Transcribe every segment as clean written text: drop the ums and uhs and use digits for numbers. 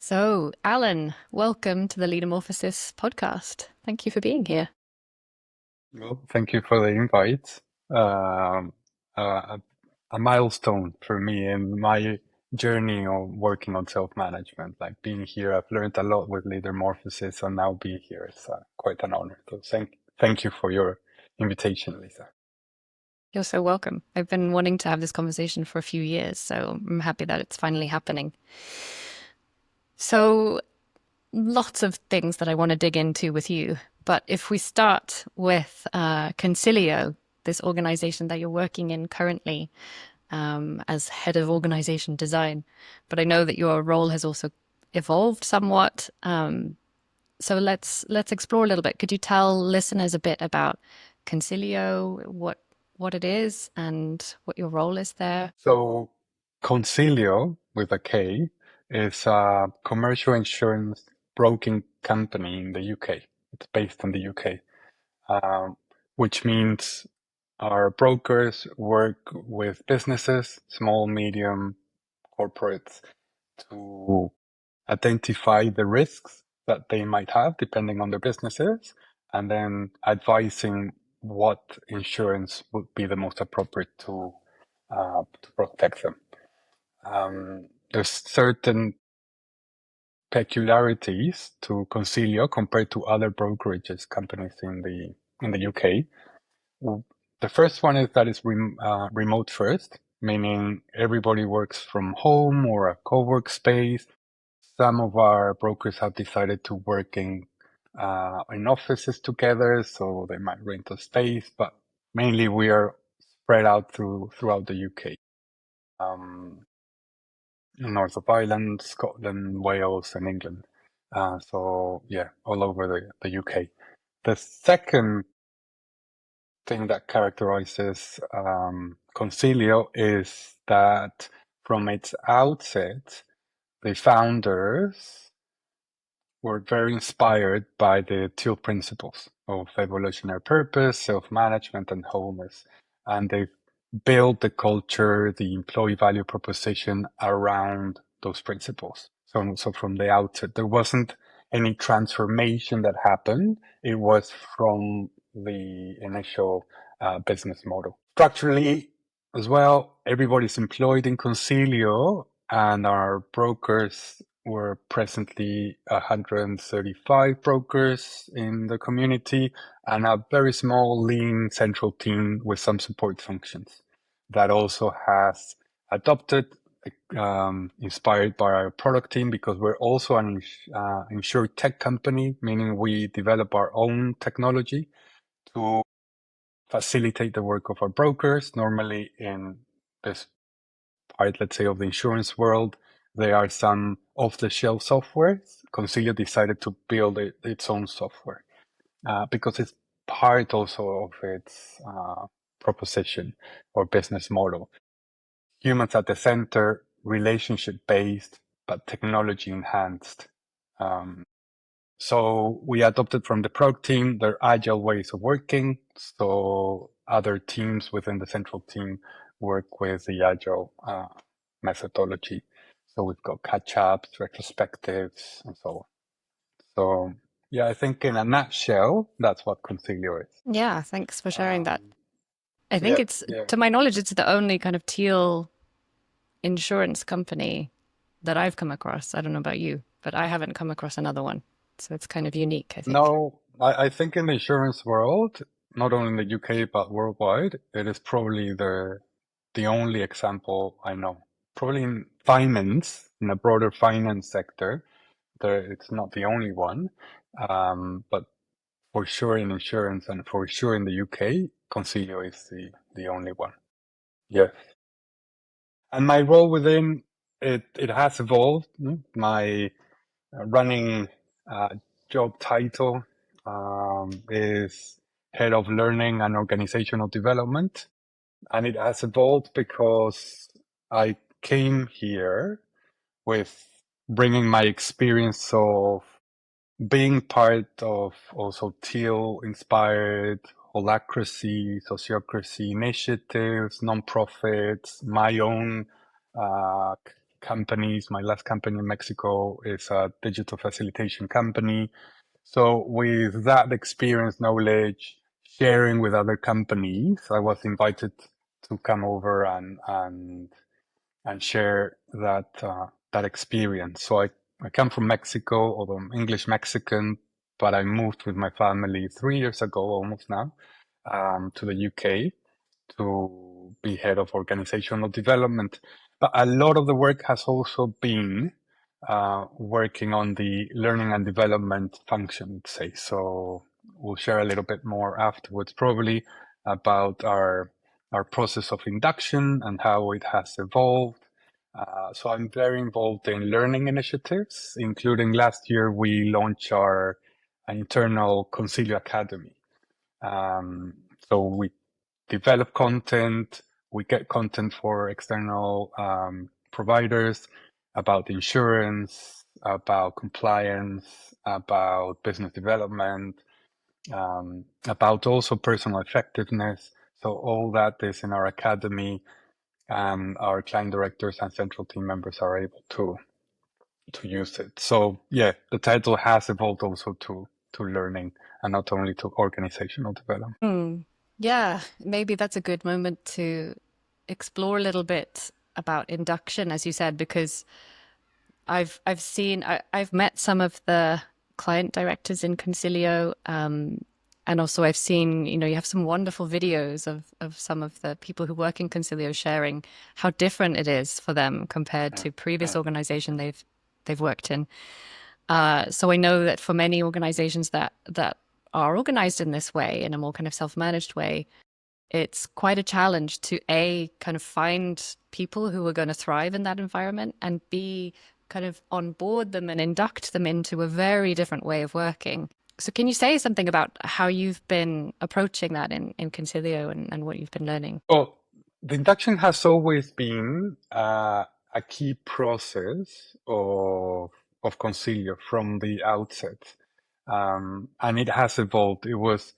So, Alan, welcome to the Leadomorphosis podcast. Thank you for being here. Well, thank you for the invite. Um, uh, a milestone for me in my journey of working on self-management. Like being here, I've learned a lot with Leadermorphosis, and now being here is quite an honor. So thank you for your invitation, Lisa. You're so welcome. I've been wanting to have this conversation for a few years, so I'm happy that it's finally happening. So, lots of things that I want to dig into with you. But if we start with Konsileo, this organization that you're working in currently as head of organization design, but I know that your role has also evolved somewhat. So let's explore a little bit. Could you tell listeners a bit about Konsileo, what it is, and what your role is there? So Konsileo with a K is a commercial insurance broking company in the UK. It's based in the UK, which means our brokers work with businesses, small, medium, corporates, to identify the risks that they might have depending on their businesses, and then advising what insurance would be the most appropriate to protect them. There's certain peculiarities to Consilio compared to other brokerages companies in the UK. The first one is that it's remote first, meaning everybody works from home or a co-work space. Some of our brokers have decided to work in offices together, so they might rent a space, but mainly we are spread out throughout the UK. North of Ireland, Scotland, Wales, and England. So yeah, all over the UK. The second thing that characterizes Concilio is that from its outset, the founders were very inspired by the teal principles of evolutionary purpose, self-management, and wholeness. And they built the culture, the employee value proposition around those principles. So from the outset, there wasn't any transformation that happened. It was from the initial business model. Structurally, as well, everybody's employed in Concilio, and our brokers were presently 135 brokers in the community and a very small, lean central team with some support functions that also has adopted, inspired by our product team, because we're also an insured tech company, meaning we develop our own technology to facilitate the work of our brokers. Normally in this part, let's say, of the insurance world, there are some off-the-shelf software. Concilio decided to build its own software because it's part also of its proposition or business model. Humans at the center, relationship-based, but technology-enhanced. So we adopted from the product team their agile ways of working. So other teams within the central team work with the agile methodology. So we've got catch-ups, retrospectives, and so on. So yeah, I think in a nutshell, that's what Concilio is. Yeah, thanks for sharing that. Um, I think yeah, it's, yeah. to my knowledge, it's the only kind of teal insurance company that I've come across. I don't know about you, but I haven't come across another one. So it's kind of unique, I think. No, I think in the insurance world, not only in the UK but worldwide, it is probably the only example I know. Probably in finance, in a broader finance sector, it's not the only one. But for sure in insurance and for sure in the UK, Consilio is the only one. Yes. And my role within it has evolved. My running job title is Head of Learning and Organizational Development. And it has evolved because I came here with bringing my experience of being part of also teal-inspired holacracy, sociocracy initiatives, nonprofits, my own companies. My last company in Mexico is a digital facilitation company. So with that experience, knowledge, sharing with other companies, I was invited to come over and share that experience. So I come from Mexico, although I'm English Mexican, but I moved with my family 3 years ago, almost now, to the UK to be head of organizational development. But a lot of the work has also been working on the learning and development function, say. So we'll share a little bit more afterwards, probably about our process of induction and how it has evolved. So I'm very involved in learning initiatives, including last year we launched our internal Konsileo Academy. So we develop content, we get content for external providers about insurance, about compliance, about business development, about also personal effectiveness. So all that is in our academy, and our client directors and central team members are able to use it. So yeah, the title has evolved also to learning and not only to organizational development. Yeah, maybe that's a good moment to explore a little bit about induction, as you said, because I've met some of the client directors in Consilio, and also I've seen, you have some wonderful videos of some of the people who work in Consilio sharing how different it is for them compared to previous organization they've worked in. So I know that for many organizations that are organized in this way, in a more kind of self-managed way, it's quite a challenge to A, kind of find people who are going to thrive in that environment, and B, kind of onboard them and induct them into a very different way of working. So can you say something about how you've been approaching that in Concilio, and what you've been learning? Well, the induction has always been a key process of Concilio from the outset, and it has evolved. It was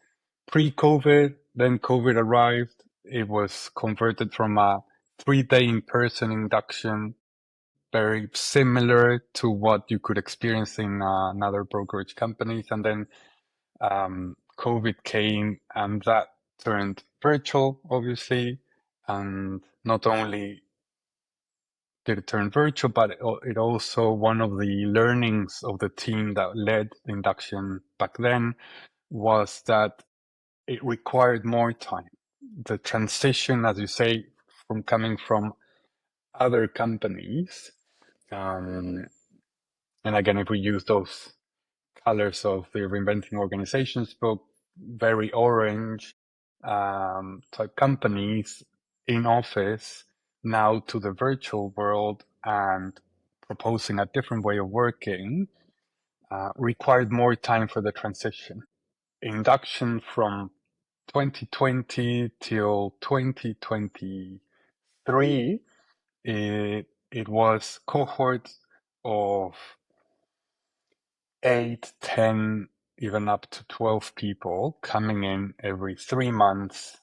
pre-COVID, then COVID arrived. It was converted from a 3-day in-person induction, very similar to what you could experience in another brokerage companies, and then COVID came and that turned virtual, obviously. And not only did it turn virtual, but it also, one of the learnings of the team that led the induction back then was that it required more time. The transition, as you say, from coming from other companies, and again, if we use those colors of the Reinventing Organizations book, very orange type companies in office, now to the virtual world and proposing a different way of working, required more time for the transition. Induction from 2020 till 2023, it was cohorts of 8, 10, even up to 12 people coming in every 3 months,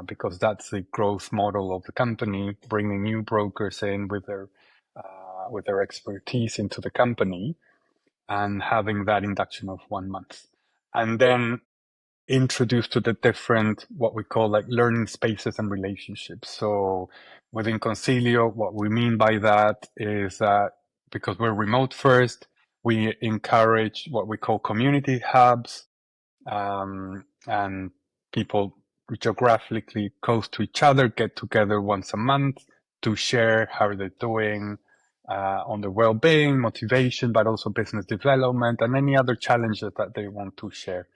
because that's the growth model of the company, bringing new brokers in with their expertise into the company and having that induction of 1 month. And then introduced to the different, what we call like learning spaces and relationships. So within Concilio, what we mean by that is that because we're remote first, we encourage what we call community hubs, and people geographically close to each other get together once a month to share how they're doing on their well-being, motivation, but also business development and any other challenges that they want to share.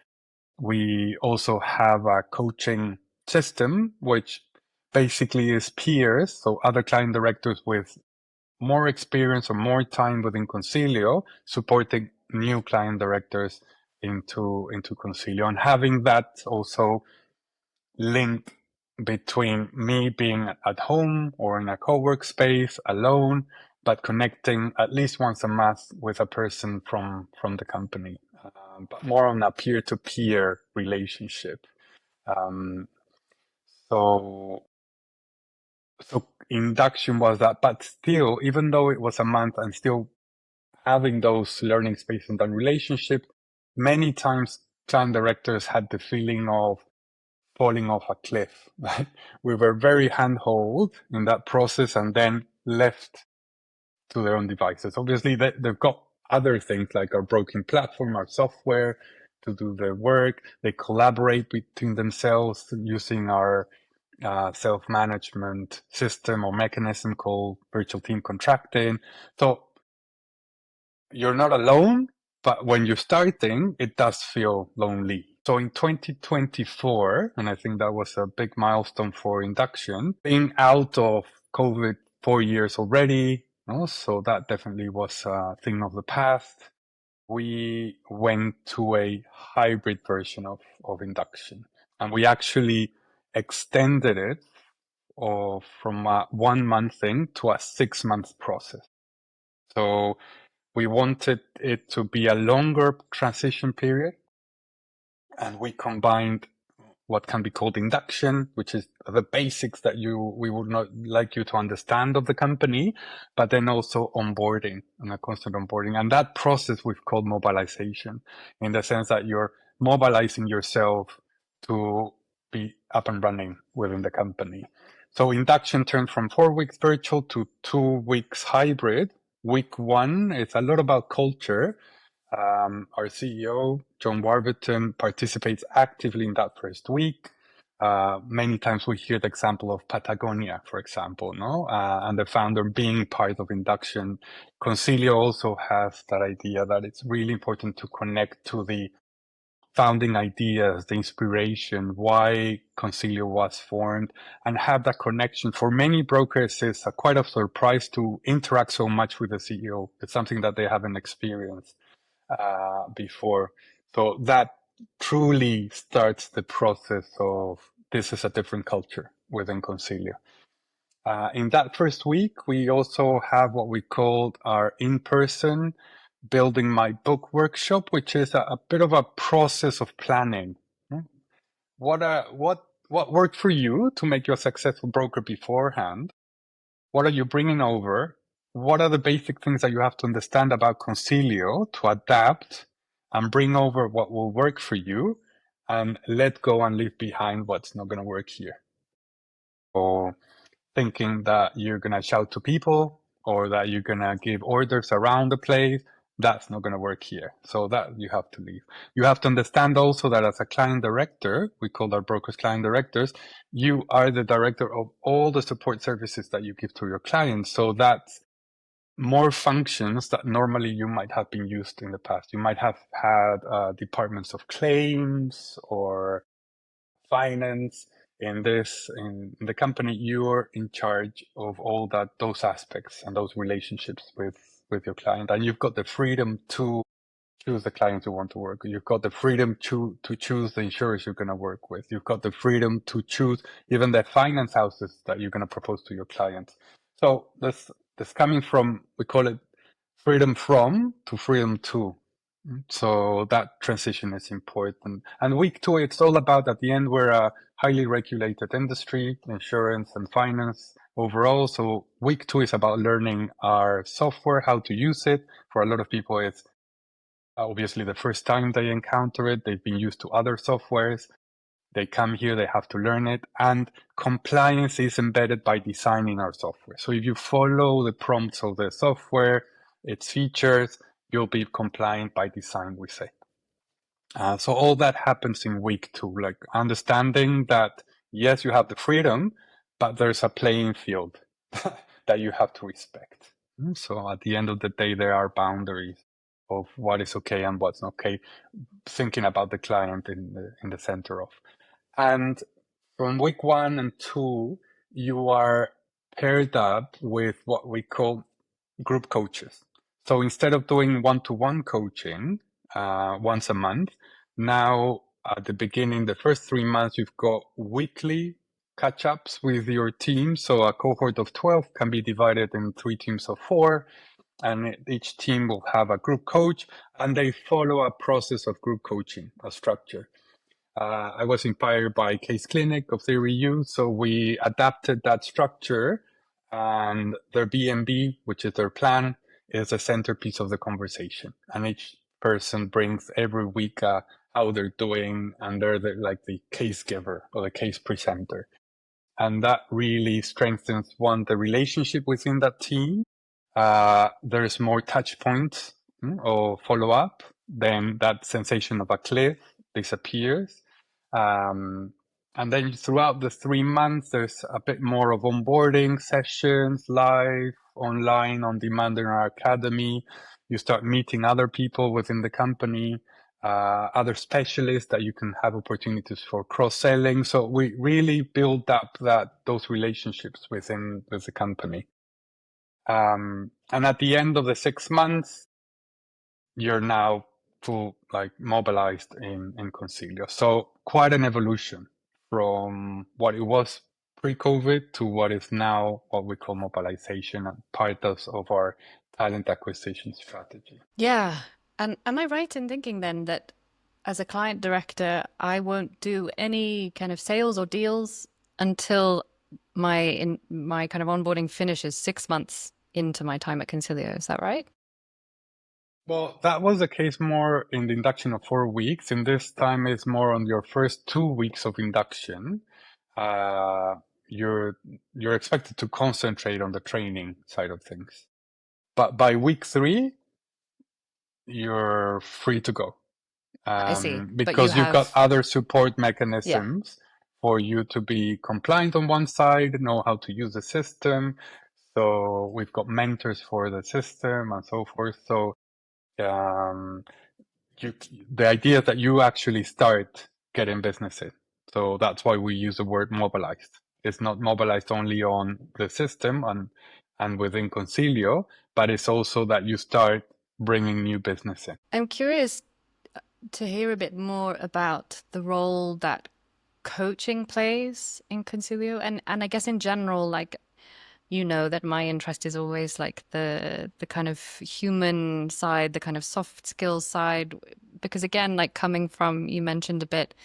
We also have a coaching system, which basically is peers, so other client directors with more experience or more time within Concilio, supporting new client directors into Concilio, and having that also link between me being at home or in a co-work space alone, but connecting at least once a month with a person from the company, but more on a peer-to-peer relationship. Um, so induction was that, but still, even though it was a month and still having those learning spaces and that relationship, many times client directors had the feeling of falling off a cliff. Right? We were very handhold in that process and then left to their own devices. Obviously, they've got other things like our broken platform, our software to do their work. They collaborate between themselves using our self-management system or mechanism called virtual team contracting. So you're not alone, but when you're starting, it does feel lonely. So in 2024, and I think that was a big milestone for induction, being out of COVID 4 years already, so that definitely was a thing of the past. We went to a hybrid version of induction, and we actually extended it from a 1 month thing to a 6 month process. So we wanted it to be a longer transition period, and we combined what can be called induction, which is the basics that we would not like you to understand of the company, but then also onboarding and a constant onboarding. And that process we've called mobilization, in the sense that you're mobilizing yourself to be up and running within the company. So induction turned from 4 weeks virtual to 2 weeks hybrid. Week 1 is a lot about culture. Our CEO, John Warburton, participates actively in that first week. Many times we hear the example of Patagonia, for example, no? And the founder being part of induction. Konsileo also has that idea that it's really important to connect to the founding ideas, the inspiration, why Konsileo was formed, and have that connection. For many brokers, it's quite a surprise to interact so much with the CEO. It's something that they haven't experienced before. So that truly starts the process of this is a different culture within Konsileo. In that first week, we also have what we called our in-person building my book workshop, which is a bit of a process of planning. What worked for you to make you a successful broker beforehand? What are you bringing over? What are the basic things that you have to understand about Concilio to adapt and bring over what will work for you and let go and leave behind what's not going to work here? Or thinking that you're going to shout to people or that you're going to give orders around the place, that's not going to work here. So that you have to leave. You have to understand also that as a client director, we call our brokers client directors, you are the director of all the support services that you give to your clients. So that's more functions that normally you might have been used in the past. You might have had departments of claims or finance. In the company, you're in charge of all those aspects and those relationships with your client, and you've got the freedom to choose the clients you want to work with. You've got the freedom to choose the insurers you're going to work with. You've got the freedom to choose even the finance houses that you're going to propose to your clients. So this coming from, we call it freedom from to freedom to. So that transition is important. And week 2, it's all about, at the end, we're a highly regulated industry, insurance and finance overall. So week 2 is about learning our software, how to use it. For a lot of people, it's obviously the first time they encounter it. They've been used to other softwares. They come here, they have to learn it. And compliance is embedded by design in our software. So if you follow the prompts of the software, its features, you'll be compliant by design, we say. So all that happens in week 2, like understanding that, yes, you have the freedom, but there's a playing field that you have to respect. So at the end of the day, there are boundaries of what is okay and what's not okay, thinking about the client in the center of. And from week 1 and 2, you are paired up with what we call group coaches. So instead of doing one-to-one coaching once a month, now at the beginning, the first 3 months, you've got weekly catch-ups with your team. So a cohort of 12 can be divided in 3 teams of 4, and each team will have a group coach, and they follow a process of group coaching, a structure. I was inspired by Case Clinic of Theory U, so we adapted that structure and their B&B, which is their plan, is a centerpiece of the conversation. And each person brings every week how they're doing, and they're like the case giver or the case presenter. And that really strengthens, one, the relationship within that team. There's more touch points or follow up. Then that sensation of a cliff disappears. Um, and then throughout the 3 months, there's a bit more of onboarding sessions, live, online, on demand in our academy. You start meeting other people within the company, other specialists that you can have opportunities for cross-selling. So we really build up those relationships with the company. And at the end of the 6 months, you're now full, like, mobilized in Konsileo. So quite an evolution from what it was pre-COVID to what is now what we call mobilization, and part of our talent acquisition strategy. Yeah. And am I right in thinking then that as a client director, I won't do any kind of sales or deals until my kind of onboarding finishes 6 months into my time at Consilio? Is that right? Well, that was the case more in the induction of 4 weeks. In this time, is more on your first 2 weeks of induction. Uh, you're expected to concentrate on the training side of things. But by week 3, you're free to go, I see. But you because you've got have, other support yeah. mechanisms for you to be compliant on one side, know how to use the system. So we've got mentors for the system and so forth. So um, the idea is that you actually start getting business in. So that's why we use the word mobilized. It's not mobilized only on the system and within Concilio, but it's also that you start bringing new business in. I'm curious to hear a bit more about the role that coaching plays in Consilio, and I guess in general, like, you know that my interest is always like the kind of human side, the kind of soft skills side, because again, like coming from, you mentioned a bit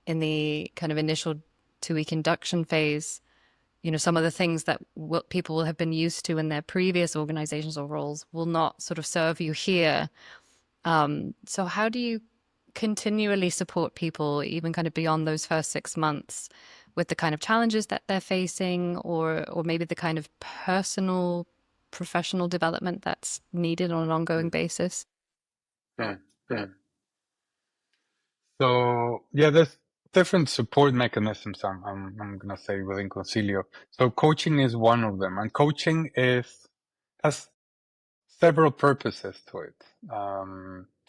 in the kind of initial 2 week induction phase, some of the things that what people will have been used to in their previous organizations or roles will not sort of serve you here. So how do you continually support people, even kind of beyond those first 6 months, with the kind of challenges that they're facing, or maybe the kind of personal, professional development that's needed on an ongoing basis? Mm, mm. So yeah, there's different support mechanisms. I'm gonna say within Concilio. So coaching is one of them, and coaching has several purposes to it.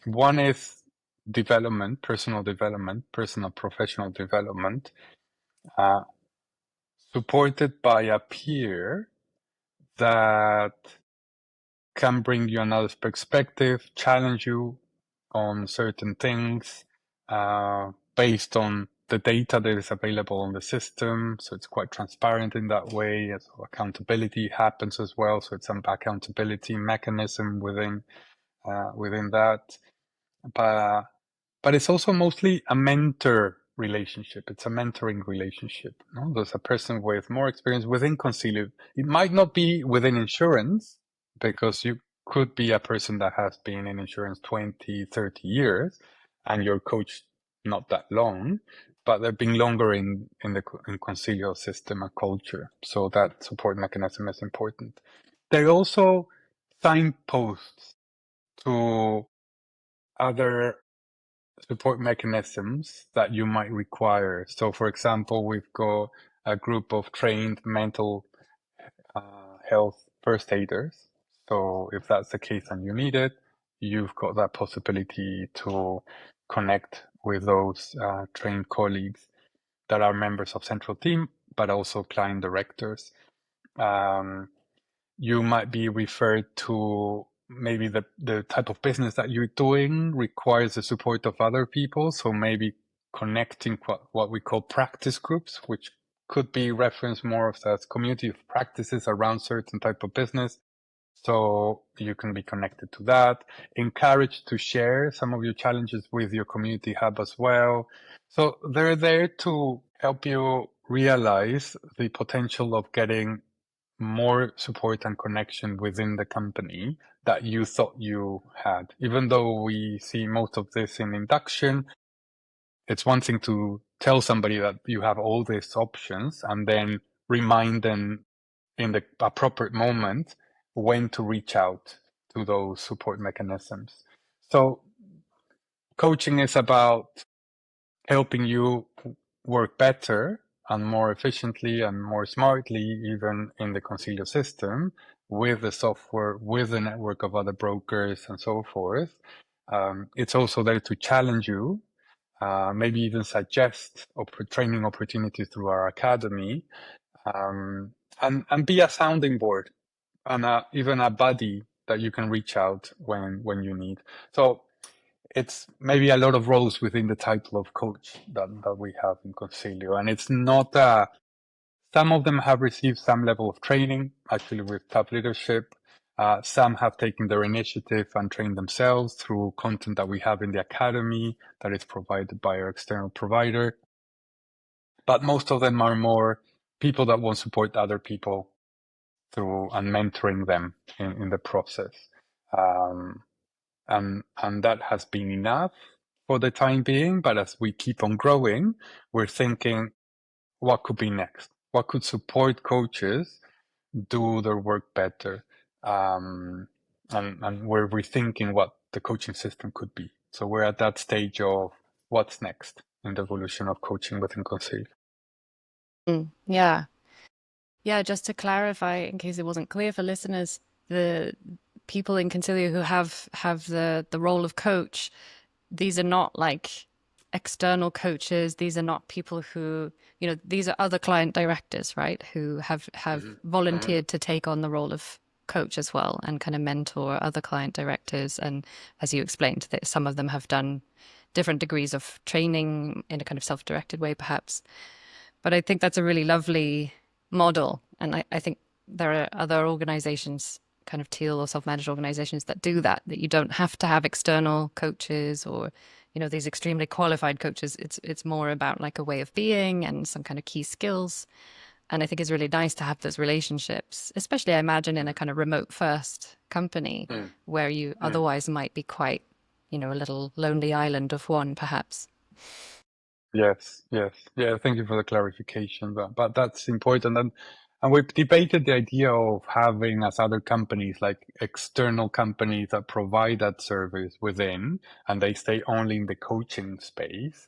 One is development, personal professional development, uh, supported by a peer that can bring you another perspective, challenge you on certain things, based on the data that is available on the system. So it's quite transparent in that way. So accountability happens as well. So it's some accountability mechanism within that. But it's also mostly a mentor relationship. It's a mentoring relationship. No? There's a person with more experience within Concilio. It might not be within insurance, because you could be a person that has been in insurance 20, 30 years, and your coach not that long, but they've been longer in Concilio system and culture. So that support mechanism is important. They also signposts to other support mechanisms that you might require. So, for example, we've got a group of trained mental health first aiders. So, if that's the case and you need it, you've got that possibility to connect with those trained colleagues that are members of central team, but also client directors. Um, you might be referred to, maybe the type of business that you're doing requires the support of other people. So maybe connecting what we call practice groups, which could be referenced more as community of practices around certain type of business. So you can be connected to that, encouraged to share some of your challenges with your community hub as well. So they're there to help you realize the potential of getting more support and connection within the company that you thought you had. Even though we see most of this in induction, it's one thing to tell somebody that you have all these options and then remind them in the appropriate moment when to reach out to those support mechanisms. So coaching is about helping you work better and more efficiently and more smartly, even in the Konsileo system, with the software, with the network of other brokers and so forth. It's also there to challenge you, maybe even suggest training opportunities through our academy, and be a sounding board and even a buddy that you can reach out when you need. So it's maybe a lot of roles within the title of coach that we have in Konsileo. And it's not, some of them have received some level of training, actually with top leadership. Some have taken their initiative and trained themselves through content that we have in the academy that is provided by our external provider. But most of them are more people that want to support other people through and mentoring them in the process. And that has been enough for the time being. But as we keep on growing, we're thinking, what could be next? What could support coaches do their work better? And we're rethinking what the coaching system could be. So we're at that stage of what's next in the evolution of coaching within Konsileo. Yeah. Yeah, just to clarify, in case it wasn't clear for listeners, the people in Consilio who have the role of coach, these are not like external coaches. These are not people who, these are other client directors, right? Who have volunteered to take on the role of coach as well and kind of mentor other client directors. And as you explained, that some of them have done different degrees of training in a kind of self-directed way, perhaps. But I think that's a really lovely model. And I think there are other organizations, kind of teal or self-managed organizations that do that, that you don't have to have external coaches or, these extremely qualified coaches. It's more about like a way of being and some kind of key skills. And I think it's really nice to have those relationships, especially I imagine in a kind of remote first company where you otherwise might be quite, a little lonely island of one, perhaps. Yes, yes. Yeah, thank you for the clarification. But that's important. And we've debated the idea of having as other companies, like external companies that provide that service within, and they stay only in the coaching space.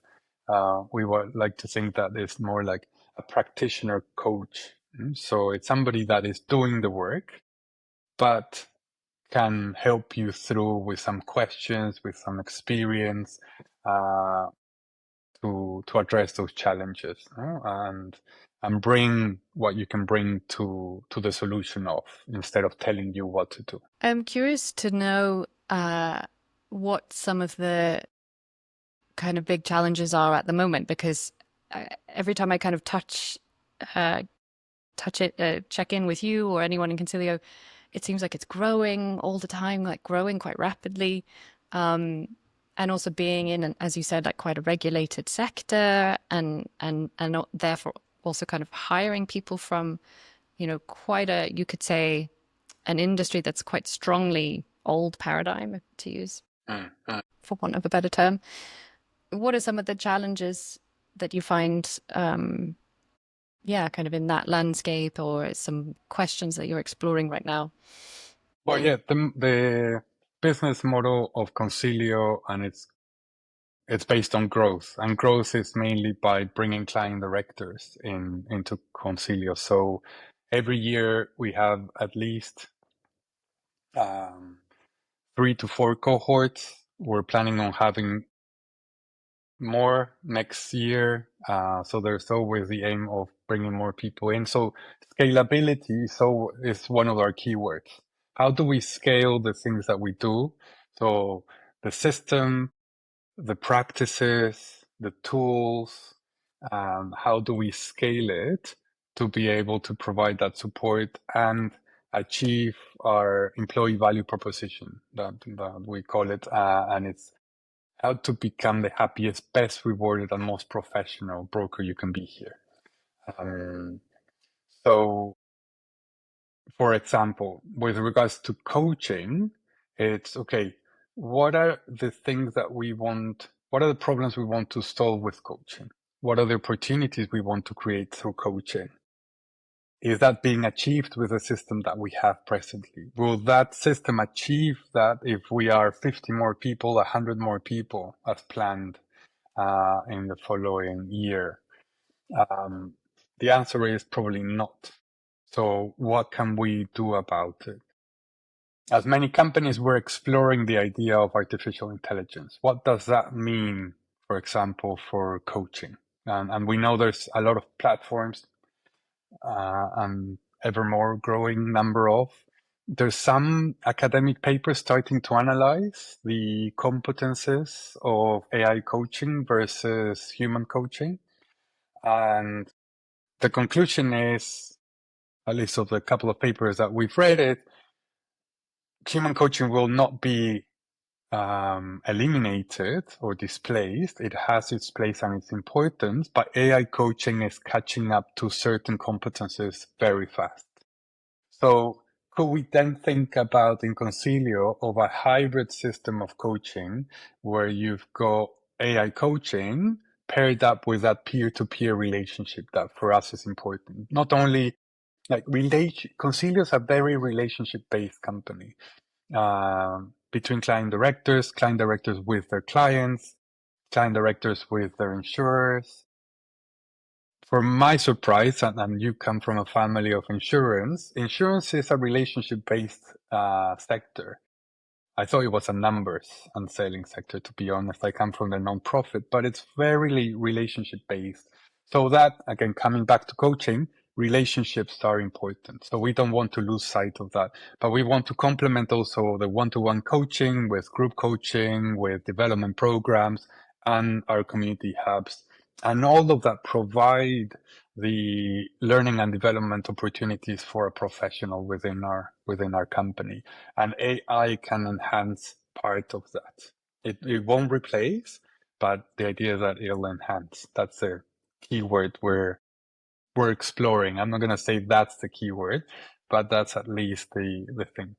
We would like to think that it's more like a practitioner coach. So it's somebody that is doing the work, but can help you through with some questions, with some experience, to address those challenges, and bring what you can bring to the solution of, instead of telling you what to do. I'm curious to know what some of the kind of big challenges are at the moment, because every time I kind of uh, check in with you or anyone in Consilio, it seems like it's growing all the time, like growing quite rapidly. And also being in, as you said, like quite a regulated sector, and therefore also kind of hiring people from, quite a, you could say, an industry that's quite strongly old paradigm, to use, for want of a better term. What are some of the challenges that you find, kind of in that landscape, or some questions that you're exploring right now? Well, yeah, the business model of Concilio, and it's based on growth, and growth is mainly by bringing client directors into Concilio. So every year we have at least 3 to 4 cohorts. We're planning on having more next year. So there's always the aim of bringing more people in. So scalability is one of our keywords. How do we scale the things that we do? So the system, the practices, the tools, how do we scale it to be able to provide that support and achieve our employee value proposition, that we call it, and it's how to become the happiest, best rewarded, and most professional broker you can be here. Um, so for example, with regards to coaching, it's okay, what are the things that we want? What are the problems we want to solve with coaching? What are the opportunities we want to create through coaching? Is that being achieved with the system that we have presently? Will that system achieve that if we are 50 more people, 100 more people as planned in the following year? The answer is probably not. So what can we do about it? As many companies, we're exploring the idea of artificial intelligence. What does that mean, for example, for coaching? And we know there's a lot of platforms and ever more growing number of. There's some academic papers starting to analyze the competences of AI coaching versus human coaching. And the conclusion is, at least of the couple of papers that we've read it, human coaching will not be eliminated or displaced. It has its place and its importance, but AI coaching is catching up to certain competences very fast. So could we then think about in Konsileo of a hybrid system of coaching where you've got AI coaching paired up with that peer-to-peer relationship that for us is important? Not only like Konsileo is a very relationship-based company between client directors with their clients, client directors with their insurers. For my surprise, and you come from a family of insurance is a relationship-based sector. I thought it was a numbers and selling sector, to be honest. I come from the nonprofit, but it's very relationship-based. So that, again, coming back to coaching, relationships are important. So we don't want to lose sight of that. But we want to complement also the one-to-one coaching with group coaching, with development programs, and our community hubs. And all of that provide the learning and development opportunities for a professional within our company. And AI can enhance part of that. It won't replace, but the idea is that it'll enhance. That's the keyword we're exploring. I'm not going to say that's the keyword, but that's at least the thing.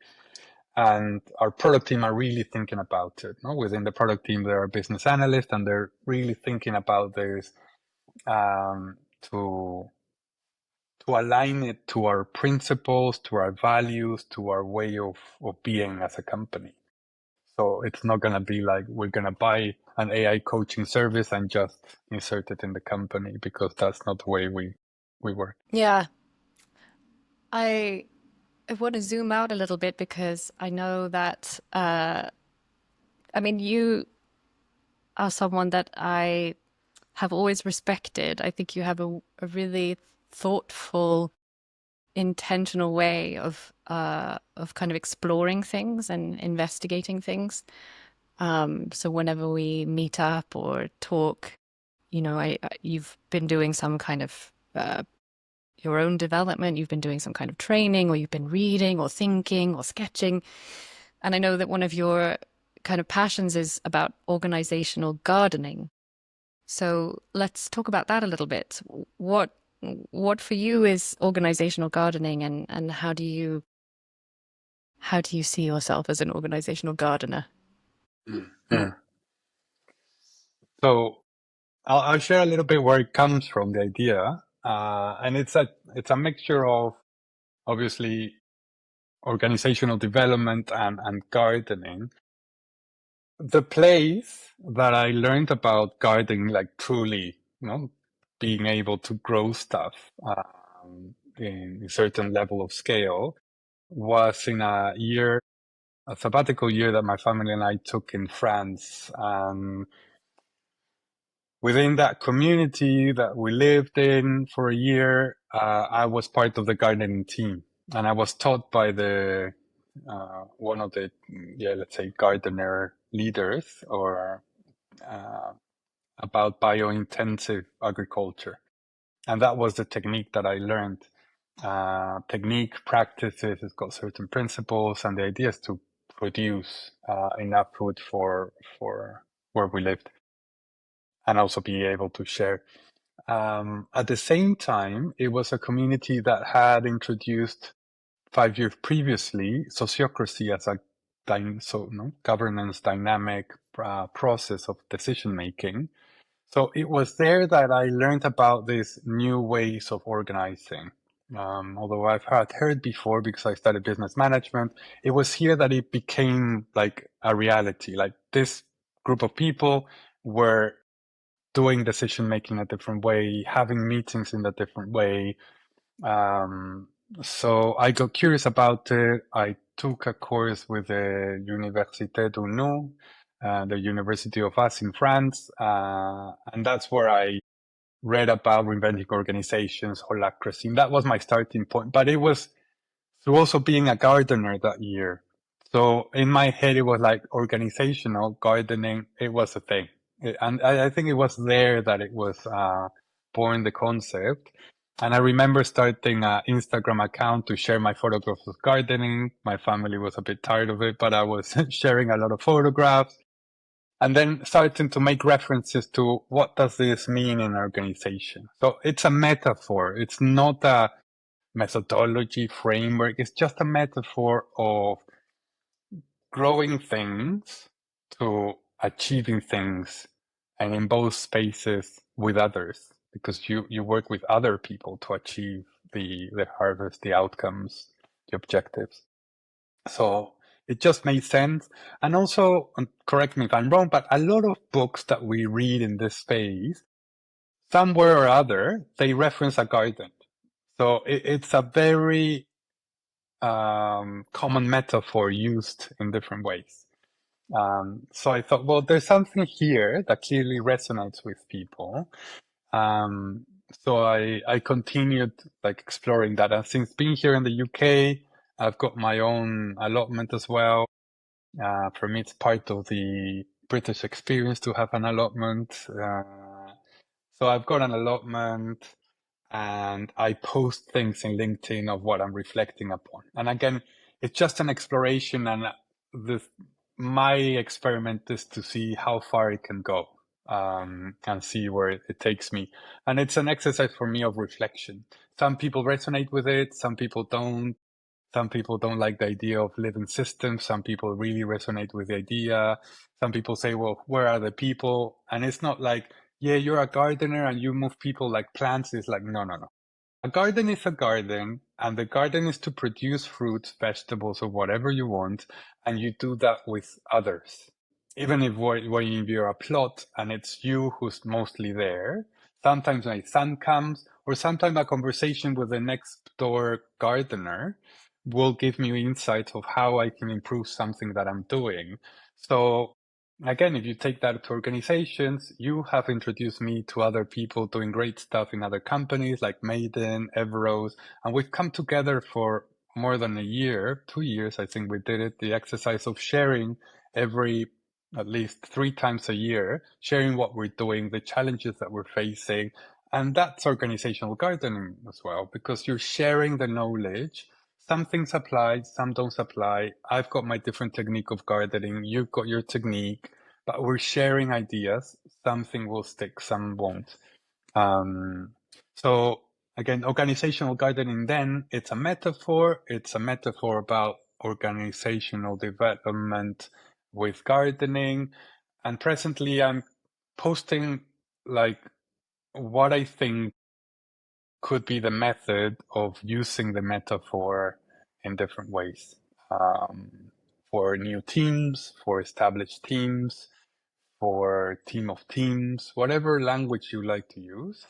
And our product team are really thinking about it. No? Within the product team, there are business analysts, and they're really thinking about this to align it to our principles, to our values, to our way of being as a company. So it's not going to be like we're going to buy an AI coaching service and just insert it in the company, because that's not the way we work. Yeah, I want to zoom out a little bit because I know that, I mean, you are someone that I have always respected. I think you have a really thoughtful, intentional way of kind of exploring things and investigating things. So whenever we meet up or talk, you know, you've been doing some kind of your own development, you've been doing some kind of training, or you've been reading or thinking or sketching. And I know that one of your kind of passions is about organizational gardening. So let's talk about that a little bit. What for you is organizational gardening, and how do you see yourself as an organizational gardener? Mm. So I'll share a little bit where it comes from, the idea, and it's a mixture of obviously organizational development and gardening. The place that I learned about gardening, like truly, being able to grow stuff in a certain level of scale, was in a sabbatical year that my family and I took in France. Within that community that we lived in for a year, I was part of the gardening team, and I was taught by the one of the, let's say, gardener leaders, or about biointensive agriculture, and that was the technique that I learned. Technique, practices, it's got certain principles, and the idea is to produce enough food for where we lived, and also be able to share. At the same time, it was a community that had introduced 5 years previously, sociocracy as a governance dynamic process of decision making. So it was there that I learned about these new ways of organizing. Although I've heard before because I studied business management, it was here that it became like a reality. Like this group of people were doing decision making a different way, having meetings in a different way. Um, so I got curious about it. I took a course with the Université du Nord, the University of Us in France, and that's where I read about reinventing organizations, holacracy. And that was my starting point. But it was through also being a gardener that year. So in my head, it was like organizational gardening. It was a thing. And I think it was there that it was born, the concept. And I remember starting an Instagram account to share my photographs of gardening. My family was a bit tired of it, but I was sharing a lot of photographs and then starting to make references to what does this mean in an organization. So it's a metaphor. It's not a methodology framework. It's just a metaphor of growing things to achieving things, and in both spaces with others, because you work with other people to achieve the harvest, the outcomes, the objectives. So it just made sense. And also, correct me if I'm wrong, but a lot of books that we read in this space, somewhere or other, they reference a garden. So it's a very common metaphor used in different ways. So I thought, well, there's something here that clearly resonates with people. So I continued like exploring that. And since being here in the UK, I've got my own allotment as well. For me, it's part of the British experience to have an allotment. So I've got an allotment and I post things in LinkedIn of what I'm reflecting upon. And again, it's just an exploration, and my experiment is to see how far it can go, and see where it takes me. And it's an exercise for me of reflection. Some people resonate with it, some people don't. Some people don't like the idea of living systems. Some people really resonate with the idea. Some people say, well, where are the people? And it's not like, yeah, you're a gardener and you move people like plants. It's like, no, no, no. A garden is a garden, and the garden is to produce fruits, vegetables, or whatever you want, and you do that with others. Even if when you're a plot and it's you who's mostly there, sometimes my son comes, or sometimes a conversation with the next door gardener will give me insights of how I can improve something that I'm doing. So again, if you take that to organizations, you have introduced me to other people doing great stuff in other companies like Maiden, Everose, and we've come together for more than a year, 2 years, I think we did it, the exercise of sharing at least 3 times a year, sharing what we're doing, the challenges that we're facing. And that's organizational gardening as well, because you're sharing the knowledge. Some things apply, some don't apply. I've got my different technique of gardening. You've got your technique, but we're sharing ideas. Something will stick, some won't. Um, so again, organizational gardening, then it's a metaphor. It's a metaphor about organizational development with gardening. And presently I'm posting like what I think could be the method of using the metaphor in different ways, for new teams, for established teams, for team of teams, whatever language you like to use.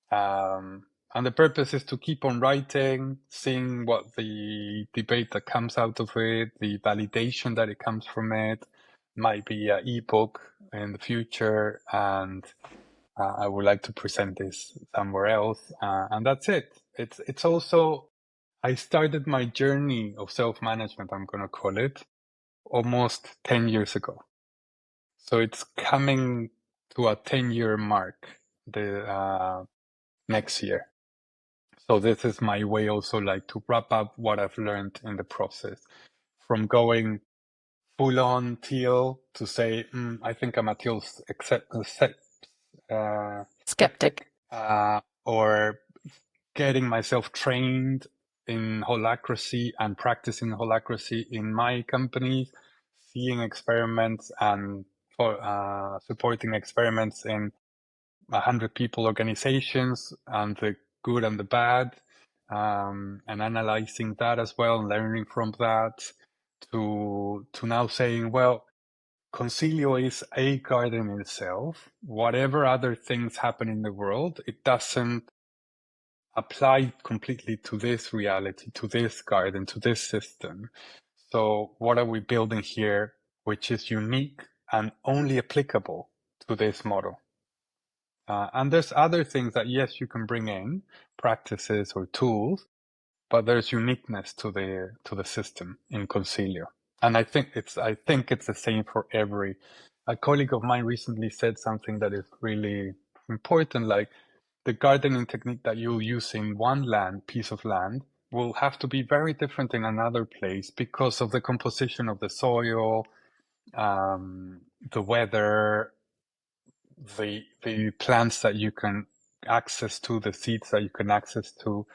And the purpose is to keep on writing, seeing what the debate that comes out of it, the validation that it comes from it. Might be an ebook in the future, and I would like to present this somewhere else, and that's it. It's also, I started my journey of self-management, I'm gonna call it, almost 10 years ago. So it's coming to a 10-year mark the next year. So this is my way also like to wrap up what I've learned in the process, from going full on teal to say, I think I'm a teal Skeptic. skeptic, or getting myself trained in holacracy and practicing holacracy in my company, seeing experiments and supporting experiments in 100 people organizations and the good and the bad, and analyzing that as well, and learning from that, to now saying, well, Konsileo is a garden in itself. Whatever other things happen in the world, it doesn't apply completely to this reality, to this garden, to this system. So what are we building here, which is unique and only applicable to this model? And there's other things that, yes, you can bring in, practices or tools, but there's uniqueness to the system in Concilio. And I think it's the same for every. A colleague of mine recently said something that is really important, like the gardening technique that you'll use in one piece of land will have to be very different in another place because of the composition of the soil, the weather, the plants that you can access to, the seeds that you can access to.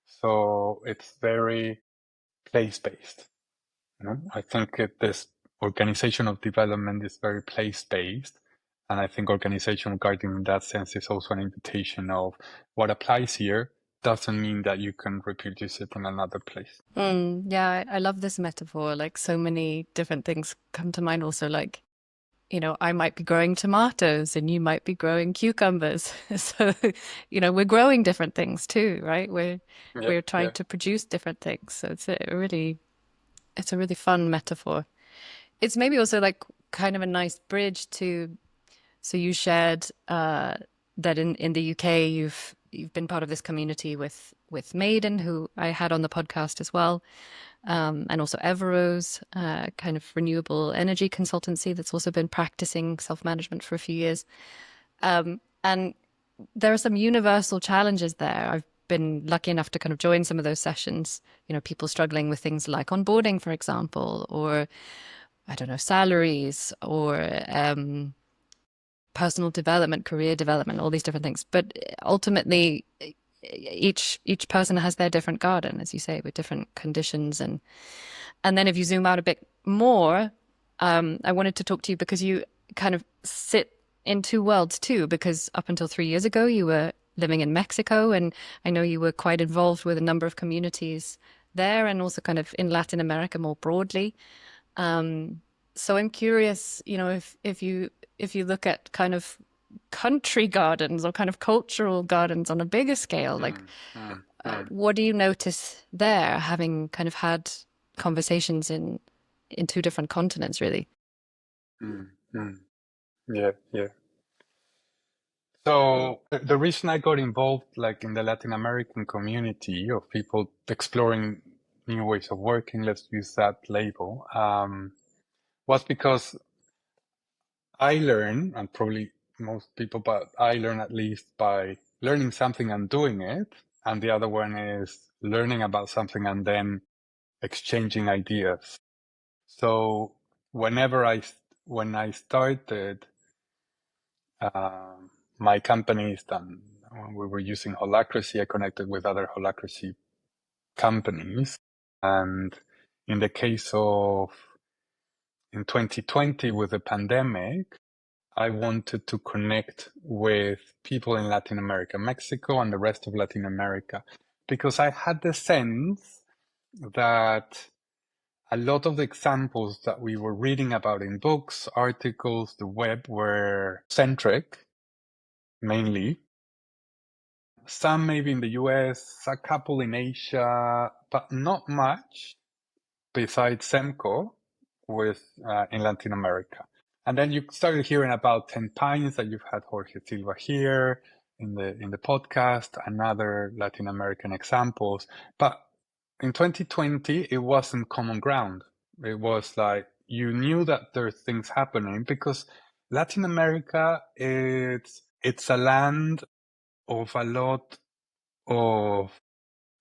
So it's very place-based. You know? I think this organizational development is very place-based. And I think organizational gardening in that sense is also an invitation of what applies here doesn't mean that you can reproduce it in another place. Yeah, I love this metaphor. Like so many different things come to mind also, like, I might be growing tomatoes and you might be growing cucumbers. So, we're growing different things too, right? We're Yeah, we're trying yeah. to produce different things. So it's a really fun metaphor. It's maybe also like kind of a nice bridge to, so you shared that in the UK you've been part of this community with Maiden, who I had on the podcast as well, and also Everose, kind of renewable energy consultancy that's also been practicing self-management for a few years. And there are some universal challenges there. I've been lucky enough to kind of join some of those sessions, people struggling with things like onboarding, for example, or I don't know, salaries, or personal development, career development, all these different things. But ultimately, each person has their different garden, as you say, with different conditions. And then if you zoom out a bit more, I wanted to talk to you because you kind of sit in two worlds too, because up until 3 years ago, you were living in Mexico, and I know you were quite involved with a number of communities there and also kind of in Latin America more broadly. So I'm curious, if you look at kind of country gardens or kind of cultural gardens on a bigger scale, like Mm, mm, mm, what do you notice there, having kind of had conversations in two different continents, really? mm, mm. Yeah, yeah. So the reason I got involved, like in the Latin American community of people exploring new ways of working, let's use that label, was because I learn, and probably most people, but I learn at least by learning something and doing it. And the other one is learning about something and then exchanging ideas. So when I started my companies, then when we were using Holacracy, I connected with other Holacracy companies. And in the case of in 2020 with the pandemic, I wanted to connect with people in Latin America, Mexico, and the rest of Latin America, because I had the sense that a lot of the examples that we were reading about in books, articles, the web were centric, mainly. Some maybe in the US, a couple in Asia, but not much besides Semco with in Latin America. And then you started hearing about 10 Pines that you've had Jorge Silva here in the podcast and other Latin American examples. But in 2020, it wasn't common ground. It was like you knew that there's things happening because Latin America, it's a land of a lot of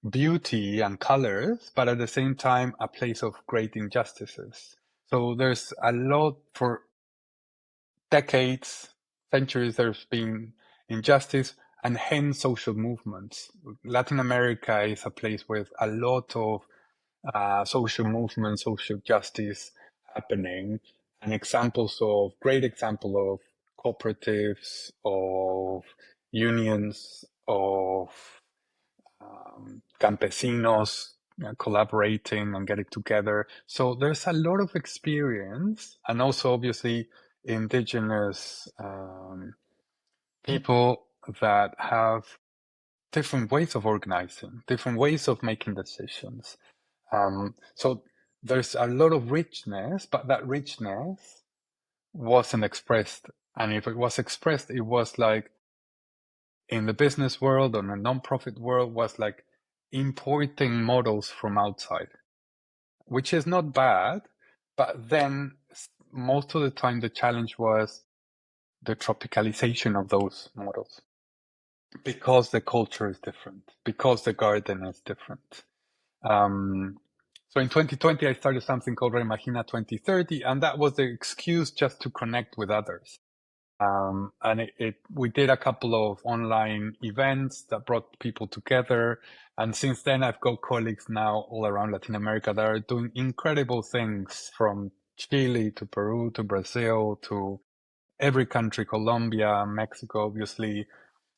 beauty and colors, but at the same time, a place of great injustices. So there's a lot for decades, centuries, there's been injustice, and hence social movements. Latin America is a place with a lot of social movements, social justice happening, and great example of cooperatives, of unions, of campesinos collaborating and getting together. So there's a lot of experience, and also obviously indigenous people that have different ways of organizing, different ways of making decisions. So there's a lot of richness, but that richness wasn't expressed. And if it was expressed, it was like in the business world or in the non-profit world, was like importing models from outside, which is not bad. But then most of the time, the challenge was the tropicalization of those models because the culture is different, because the garden is different. So in 2020, I started something called Reimagina 2030, and that was the excuse just to connect with others. And we did a couple of online events that brought people together. And since then, I've got colleagues now all around Latin America that are doing incredible things, from Chile to Peru to Brazil to every country, Colombia, Mexico, obviously,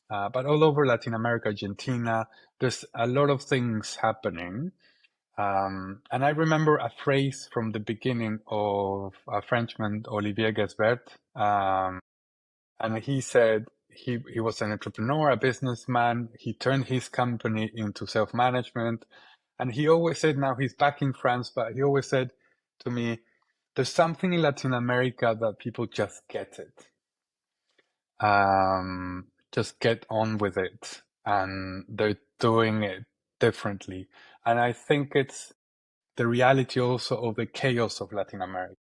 but all over Latin America, Argentina. There's a lot of things happening. And I remember a phrase from the beginning of a Frenchman, Olivier Gesbert, and he said he was an entrepreneur, a businessman. He turned his company into self-management. And he always said, now he's back in France, but he always said to me, there's something in Latin America that people just get it. Just get on with it. And they're doing it differently. And I think it's the reality also of the chaos of Latin America.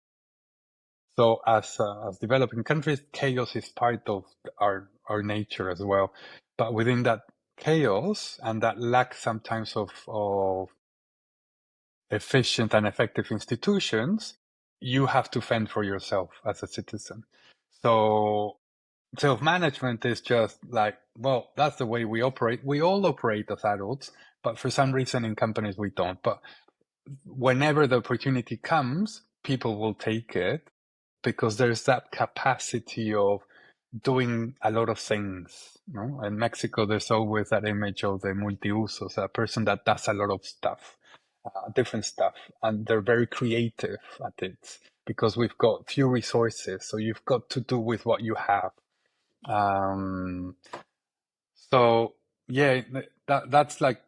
So as developing countries, chaos is part of our nature as well. But within that chaos and that lack sometimes of efficient and effective institutions, you have to fend for yourself as a citizen. So self-management is just like, well, that's the way we operate. We all operate as adults, but for some reason in companies we don't. But whenever the opportunity comes, people will take it because there's that capacity of doing a lot of things. No? In Mexico, there's always that image of the multiusos, a person that does a lot of stuff, different stuff, and they're very creative at it because we've got few resources, so you've got to do with what you have. Um, so yeah, that's like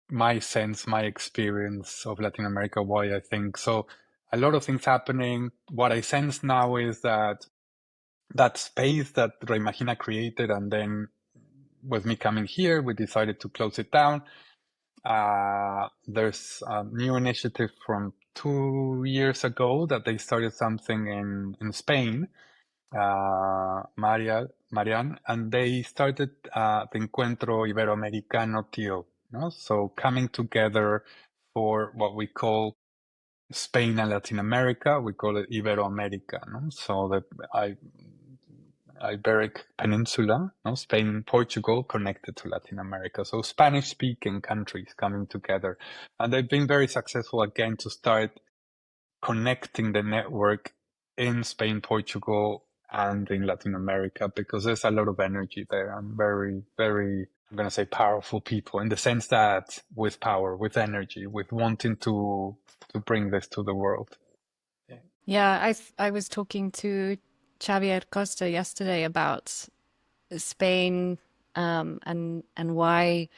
my sense, my experience of Latin America, why I think so. A lot of things happening. What I sense now is that that space that Reimagina created, and then with me coming here, we decided to close it down. There's a new initiative from 2 years ago that they started something in Spain, Marian, and they started the Encuentro Iberoamericano Teal. No? So coming together for what we call Spain and Latin America, we call it Iberoamerica. No? So the Iberic Peninsula, no? Spain, Portugal, connected to Latin America. So Spanish-speaking countries coming together. And they've been very successful again to start connecting the network in Spain, Portugal, and in Latin America, because there's a lot of energy there and very, very, I'm going to say powerful people, in the sense that with power, with energy, with wanting to bring this to the world. Yeah, I was talking to Xavier Costa yesterday about Spain, and why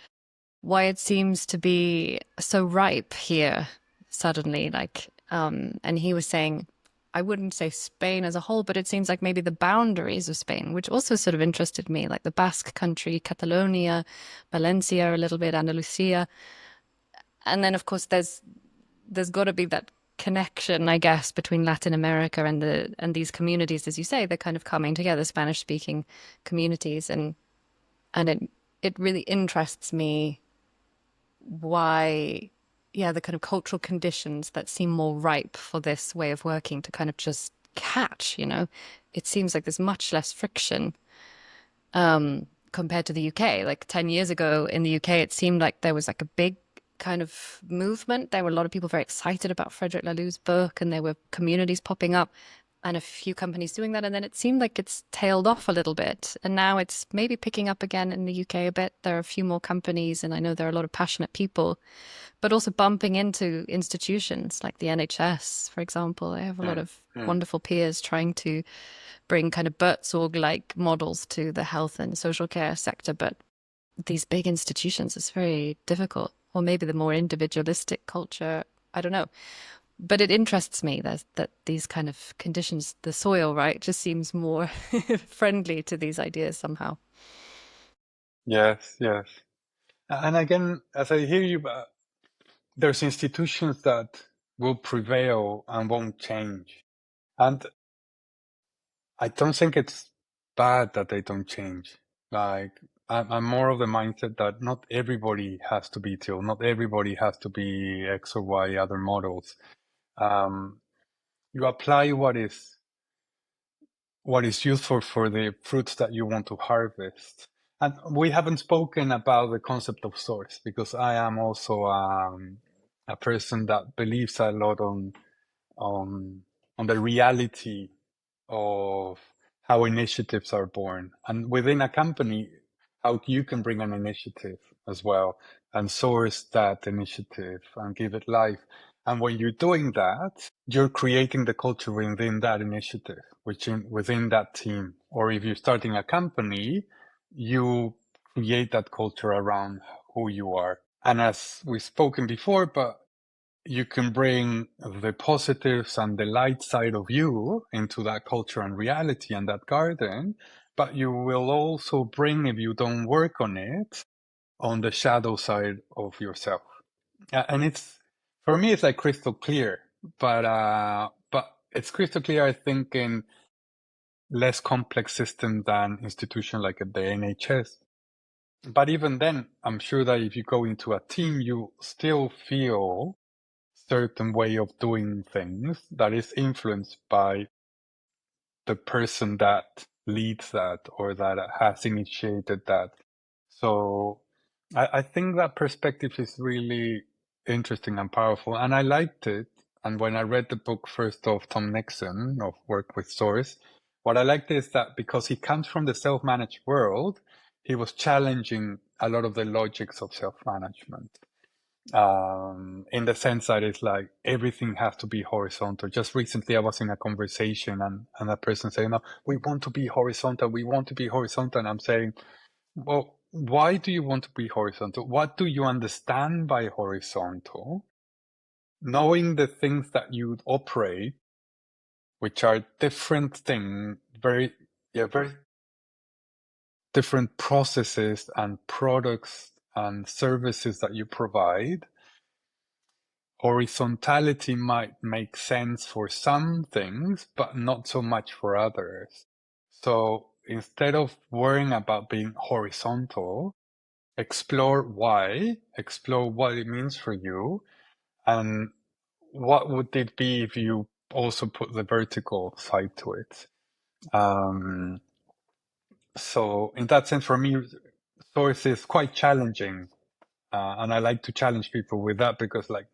it seems to be so ripe here suddenly. Like, and he was saying, I wouldn't say Spain as a whole, but it seems like maybe the boundaries of Spain, which also sort of interested me, like the Basque country, Catalonia, Valencia, a little bit, Andalusia. And then of course there's got to be that connection, I guess, between Latin America and these communities, as you say, they're kind of coming together, Spanish speaking communities, and it really interests me why, yeah, the kind of cultural conditions that seem more ripe for this way of working to kind of just catch, you know, it seems like there's much less friction, compared to the UK. Like 10 years ago in the UK, it seemed like there was like a big kind of movement. There were a lot of people very excited about Frederick Laloux's book, and there were communities popping up and a few companies doing that. And then it seemed like it's tailed off a little bit. And now it's maybe picking up again in the UK a bit. There are a few more companies, and I know there are a lot of passionate people, but also bumping into institutions like the NHS, for example. I have a lot Mm, of mm. wonderful peers trying to bring kind of Buurtzorg-like models to the health and social care sector. But these big institutions, it's very difficult. Or maybe the more individualistic culture, I don't know. But it interests me that these kind of conditions, the soil, right, just seems more friendly to these ideas somehow. Yes, yes. And again, as I hear you, there's institutions that will prevail and won't change. And I don't think it's bad that they don't change. Like, I'm more of the mindset that not everybody has to be teal, not everybody has to be X or Y other models. Um, you apply what is useful for the fruits that you want to harvest. And we haven't spoken about the concept of source because I am also a person that believes a lot on on the reality of how initiatives are born, and within a company, how you can bring an initiative as well and source that initiative and give it life. And when you're doing that, you're creating the culture within that initiative, within that team. Or if you're starting a company, you create that culture around who you are. And as we've spoken before, but you can bring the positives and the light side of you into that culture and reality and that garden, but you will also bring, if you don't work on it, on the shadow side of yourself. And it's, for me, it's like crystal clear, but it's crystal clear, I think, in less complex system than institution like the NHS. But even then, I'm sure that if you go into a team, you still feel certain way of doing things that is influenced by the person that leads that or that has initiated that. So I think that perspective is really interesting and powerful. And I liked it. And when I read the book first of Tom Nixon of Work with Source, what I liked is that because he comes from the self-managed world, he was challenging a lot of the logics of self-management, in the sense that it's like everything has to be horizontal. Just recently, I was in a conversation and a person saying, "No, we want to be horizontal. We want to be horizontal." And I'm saying, "Well, why do you want to be horizontal? What do you understand by horizontal? Knowing the things that you operate, which are different things, very different processes and products and services that you provide." Horizontality might make sense for some things, but not so much for others. So instead of worrying about being horizontal, explore why, explore what it means for you, and what would it be if you also put the vertical side to it. Um, so in that sense, for me, source is quite challenging. And I like to challenge people with that because, like,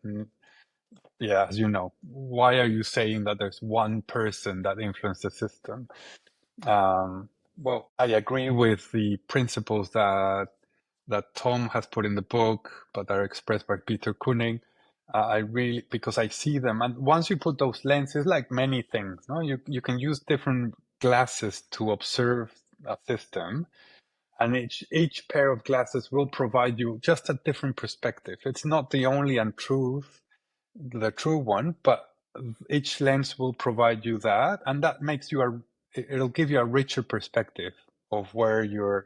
yeah, as you know, why are you saying that there's one person that influenced the system? Well, I agree with the principles that Tom has put in the book, but are expressed by Peter Koenig. I really, because I see them, and once you put those lenses, like many things, no, you can use different glasses to observe a system, and each pair of glasses will provide you just a different perspective. It's not the only and the true one, but each lens will provide you that, and that makes you it'll give you a richer perspective of where you're.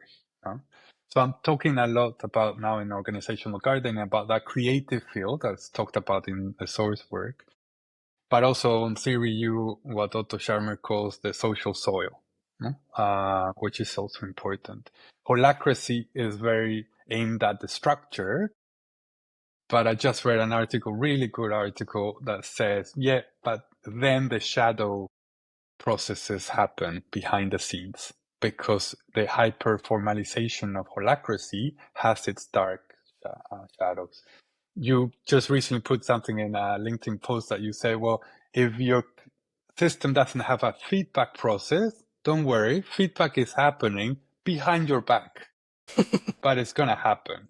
So I'm talking a lot about now in organizational gardening about that creative field that's talked about in the source work, but also in theory, what Otto Scharmer calls the social soil, no? Which is also important. Holacracy is very aimed at the structure, but I just read an article, really good article, that says, yeah, but then the shadow processes happen behind the scenes, because the hyper formalization of holacracy has its dark shadows. You just recently put something in a LinkedIn post that you say, well, if your system doesn't have a feedback process, don't worry, feedback is happening behind your back, but it's going to happen.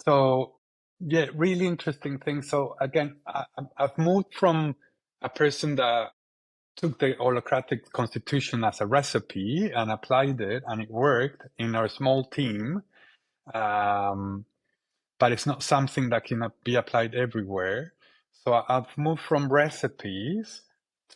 So, yeah, really interesting thing. So again, I've moved from a person that took the holacratic constitution as a recipe and applied it, and it worked in our small team. But it's not something that can be applied everywhere. So I've moved from recipes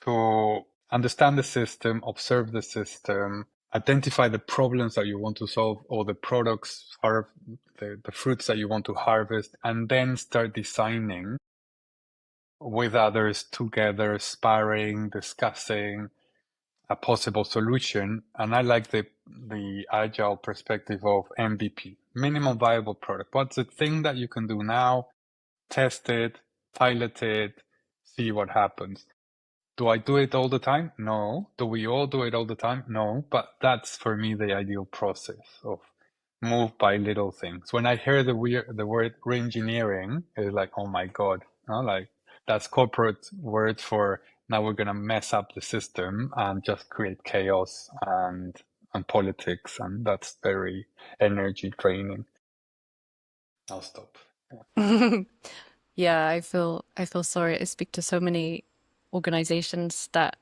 to understand the system, observe the system, identify the problems that you want to solve or the products, or the fruits that you want to harvest, and then start designing with others together, sparring, discussing a possible solution. And I like the agile perspective of MVP, minimum viable product. What's the thing that you can do now? Test it, pilot it, see what happens. Do I do it all the time? No. Do we all do it all the time? No. But that's for me the ideal process of move by little things. When I hear the word reengineering, it's like, oh my God, like that's corporate word for now we're gonna mess up the system and just create chaos and politics, and that's very energy draining. I'll stop. Yeah, I feel sorry. I speak to so many organizations that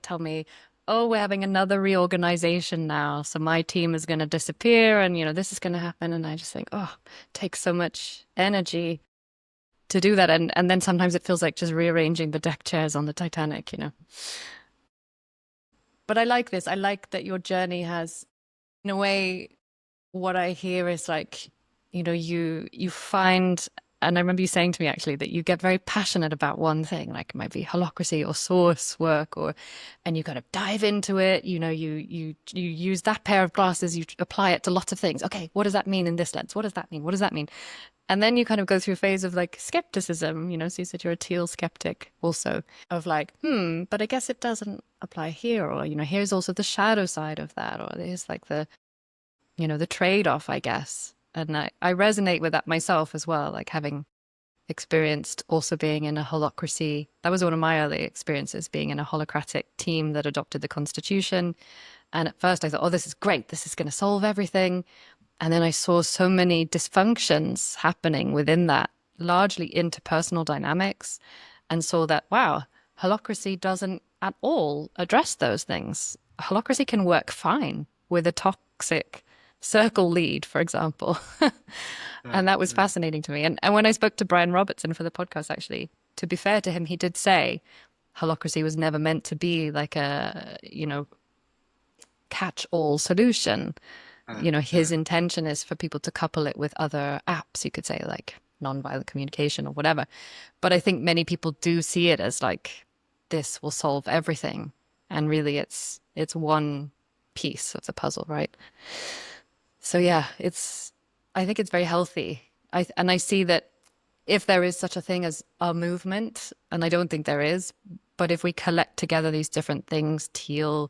tell me, "Oh, we're having another reorganization now, so my team is going to disappear and this is going to happen." And I just think, "Oh, it takes so much energy to do that." And then sometimes it feels like just rearranging the deck chairs on the Titanic. But I like this. I like that your journey has, in a way, what I hear is like, you find, and I remember you saying to me actually that you get very passionate about one thing, like it might be holacracy or source work, and you kind of dive into it. You use that pair of glasses, you apply it to lots of things. Okay, what does that mean in this lens? What does that mean? What does that mean? And then you kind of go through a phase of like skepticism, so you said you're a teal skeptic also, of like, but I guess it doesn't apply here, or here's also the shadow side of that, or there's like the trade-off, I guess. And I resonate with that myself as well, like having experienced also being in a holocracy. That was one of my early experiences, being in a holocratic team that adopted the constitution. And at first I thought, oh, this is great. This is going to solve everything. And then I saw so many dysfunctions happening within that, largely interpersonal dynamics, and saw that, wow, holocracy doesn't at all address those things. Holocracy can work fine with a toxic circle lead, for example. And that was Mm-hmm. fascinating to me. And when I spoke to Brian Robertson for the podcast, actually, to be fair to him, he did say holocracy was never meant to be like a, catch-all solution. His intention is for people to couple it with other apps, you could say, like nonviolent communication or whatever. But I think many people do see it as like, this will solve everything. And really it's one piece of the puzzle, right? So yeah, I think it's very healthy. I see that if there is such a thing as a movement, and I don't think there is, but if we collect together these different things, teal,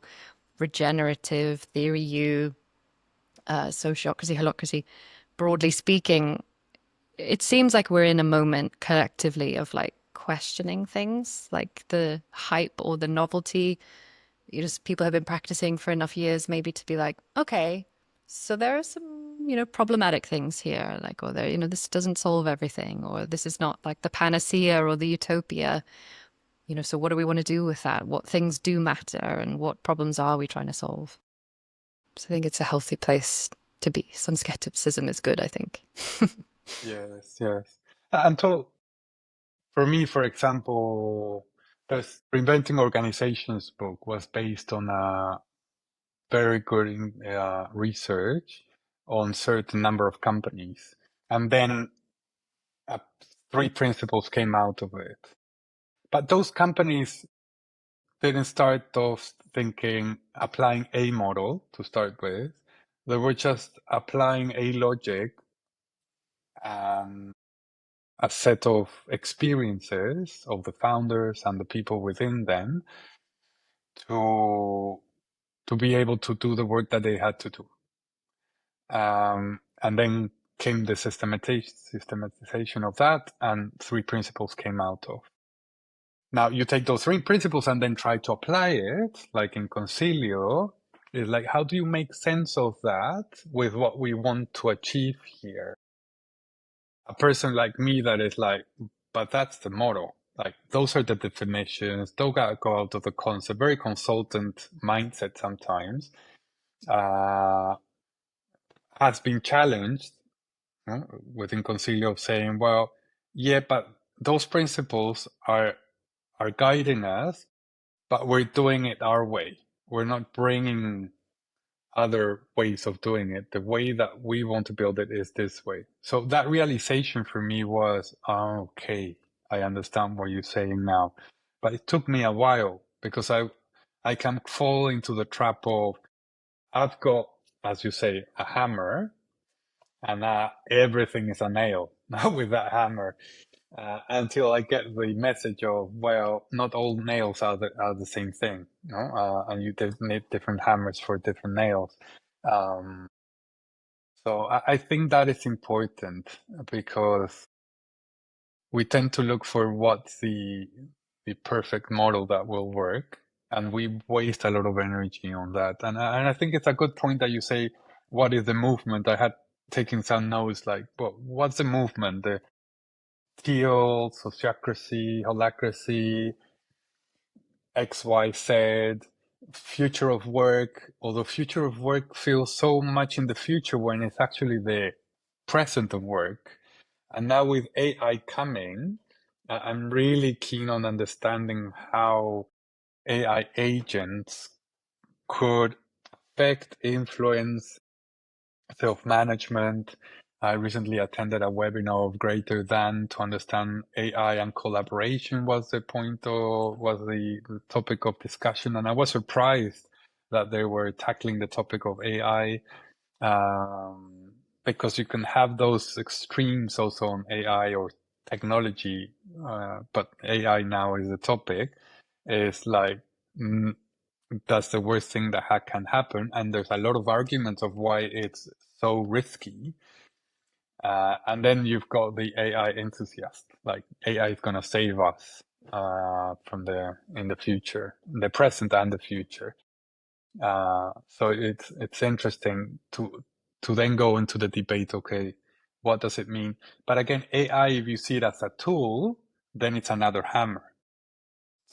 regenerative, theory U, sociocracy, holocracy, broadly speaking, it seems like we're in a moment collectively of like questioning things, like the hype or the novelty. People have been practicing for enough years maybe to be like, okay, so there are some, problematic things here, like, or there, this doesn't solve everything, or this is not like the panacea or the utopia. So what do we want to do with that? What things do matter and what problems are we trying to solve? So I think it's a healthy place to be. Some skepticism is good, I think. Yes, yes. And so for me, for example, the Reinventing Organizations book was based on a very good research on certain number of companies. And then uh, three principles came out of it. But those companies didn't start off thinking, applying a model to start with. They were just applying a logic and a set of experiences of the founders and the people within them to to be able to do the work that they had to do. And then came the systematization of that, and 3 principles came out of. Now you take those 3 principles and then try to apply it, like in Konsileo. It's like, how do you make sense of that with what we want to achieve here? A person like me that is like, but that's the model. Like, those are the definitions. Those gotta go out of the concept. Very consultant mindset sometimes. Has been challenged within Concilio, saying, well, yeah, but those principles are guiding us, but we're doing it our way. We're not bringing other ways of doing it. The way that we want to build it is this way. So that realization for me was, oh, okay, I understand what you're saying now. But it took me a while because I can fall into the trap of, I've got, as you say, a hammer, and everything is a nail with that hammer. Until I get the message of, well, not all nails are the same thing, and you need different hammers for different nails. So I think that is important because we tend to look for what's the perfect model that will work, and we waste a lot of energy on that. And I think it's a good point that you say, what is the movement? I had taken some notes like, well, what's the movement? The teal, sociocracy, holacracy, XYZ, future of work, although future of work feels so much in the future when it's actually the present of work. And now with AI coming, I'm really keen on understanding how AI agents could affect, influence self-management. I recently attended a webinar of Greater Than to understand AI and collaboration was the point or was the topic of discussion. And I was surprised that they were tackling the topic of AI, because you can have those extremes also on AI or technology, but AI now is the topic. It's like, that's the worst thing that can happen. And there's a lot of arguments of why it's so risky. And then you've got the AI enthusiast, like AI is going to save us in the future, the present and the future. So it's interesting to then go into the debate. Okay, what does it mean? But again, AI, if you see it as a tool, then it's another hammer.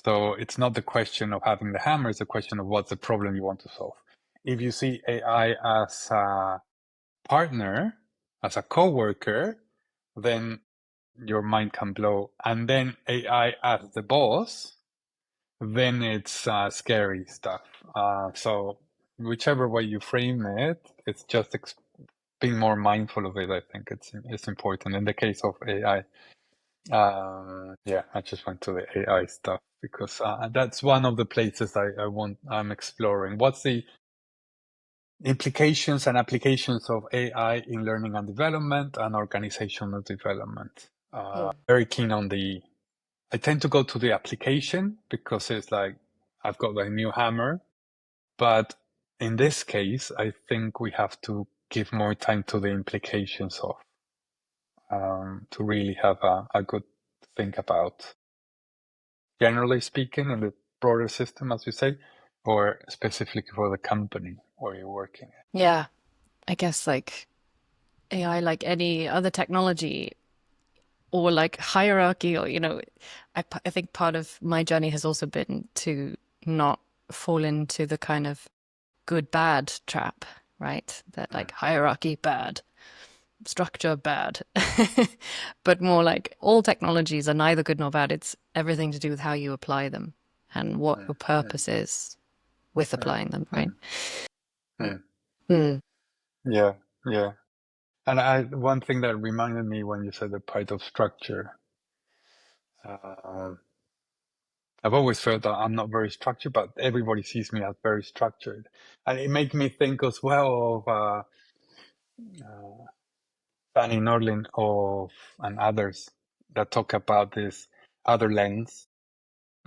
So it's not the question of having the hammer, it's a question of what's the problem you want to solve. If you see AI as a partner, as a coworker, then your mind can blow. And then AI as the boss, then it's scary stuff. So whichever way you frame it, it's just being more mindful of it. I think it's important in the case of AI. Yeah, I just went to the AI stuff because that's one of the places I'm exploring. What's the implications and applications of AI in learning and development and organizational development? Very keen on I tend to go to the application because it's like, I've got a new hammer, but in this case, I think we have to give more time to the implications of, to really have a good think about, generally speaking, in the broader system, as you say, or specifically for the company where you're working. Yeah, I guess like AI, like any other technology or like hierarchy, or, I think part of my journey has also been to not fall into the kind of good bad trap, right? That like hierarchy bad, structure bad, but more like all technologies are neither good nor bad. It's everything to do with how you apply them and what your purpose is with applying them, right? Mm. Mm. Yeah, yeah. And one thing that reminded me when you said the part of structure, uh, I've always felt that I'm not very structured, but everybody sees me as very structured. And it made me think as well of Fanny Norlin and others that talk about this other lens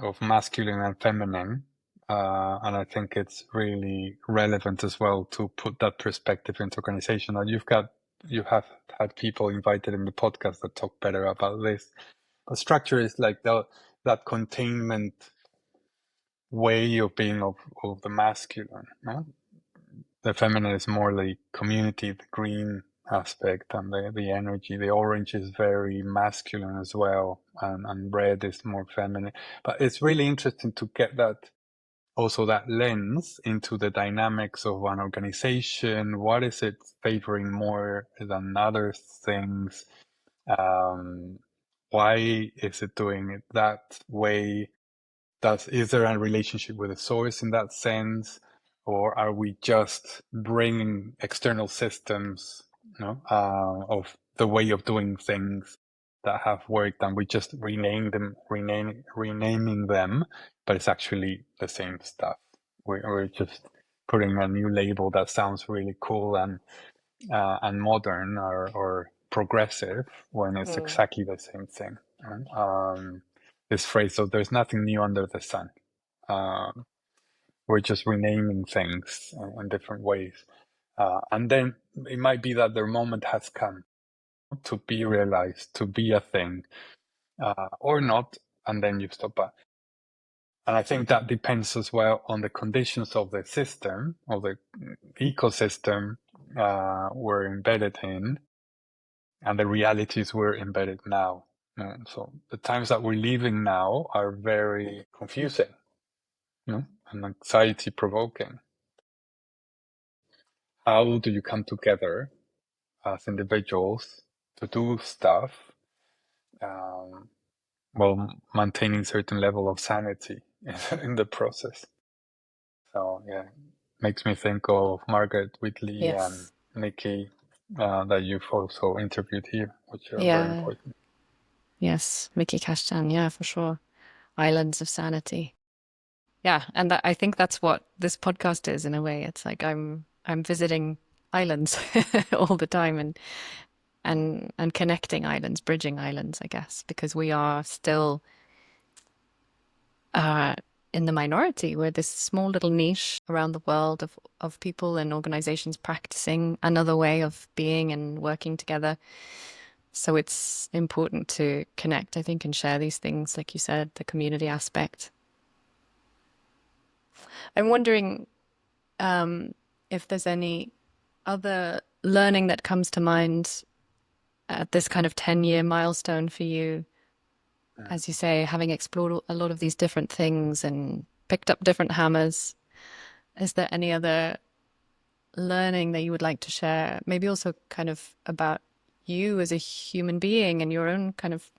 of masculine and feminine, And I think it's really relevant as well to put that perspective into organization. And you have had people invited in the podcast that talk better about this. But structure is like that containment way of being of the masculine. No? The feminine is more like community, the green aspect, and the energy. The orange is very masculine as well, and red is more feminine. But it's really interesting to get that also that lens into the dynamics of an organization. What is it favoring more than other things? Why is it doing it that way? Is there a relationship with the source in that sense? Or are we just bringing external systems, of the way of doing things that have worked, and we just renaming them, but it's actually the same stuff. We're just putting a new label that sounds really cool and modern or progressive when it's Mm. exactly the same thing. This phrase, so there's nothing new under the sun. Um, we're just renaming things in different ways. And then it might be that their moment has come to be realized, to be a thing, or not, and then you stop. And I think that depends as well on the conditions of the system, of the ecosystem we're embedded in, and the realities we're embedded now. So the times that we're living now are very confusing, and anxiety provoking. How do you come together as individuals to do stuff um, while maintaining certain level of sanity in the process? So yeah, makes me think of Margaret Whitley and Yes. Nikki that you've also interviewed here, which are very Yeah. important. Yes. Mickey Kashtan. Yeah, for sure. Islands of Sanity. Yeah, and that, I think that's what this podcast is in a way. It's like I'm visiting islands all the time and connecting islands, bridging islands, I guess, because we are still uh, in the minority. We're this small little niche around the world of people and organizations practicing another way of being and working together. So it's important to connect, I think, and share these things, like you said, the community aspect. I'm wondering if there's any other learning that comes to mind at this kind of 10-year milestone for you, Mm. as you say, having explored a lot of these different things and picked up different hammers. Is there any other learning that you would like to share? Maybe also kind of about you as a human being and your own kind of